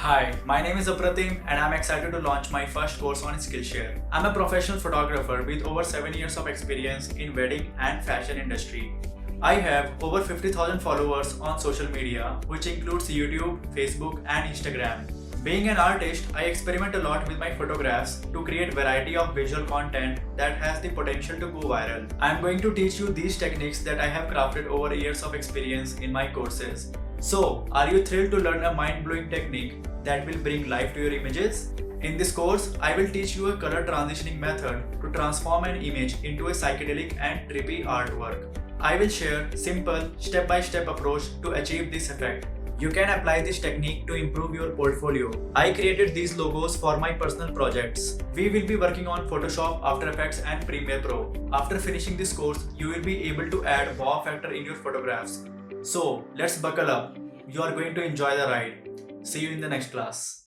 Hi, my name is Apratim and I'm excited to launch my first course on Skillshare. I'm a professional photographer with over 7 years of experience in wedding and fashion industry. I have over 50,000 followers on social media, which includes YouTube, Facebook and Instagram. Being an artist, I experiment a lot with my photographs to create variety of visual content that has the potential to go viral. I'm going to teach you these techniques that I have crafted over years of experience in my courses. So, are you thrilled to learn a mind-blowing technique that will bring life to your images? In this course, I will teach you a color transitioning method to transform an image into a psychedelic and trippy artwork. I will share simple step-by-step approach to achieve this effect. You can apply this technique to improve your portfolio. I created these logos for my personal projects. We will be working on Photoshop, After Effects and Premiere Pro. After finishing this course, you will be able to add wow factor in your photographs. So let's buckle up. You are going to enjoy the ride. See you in the next class.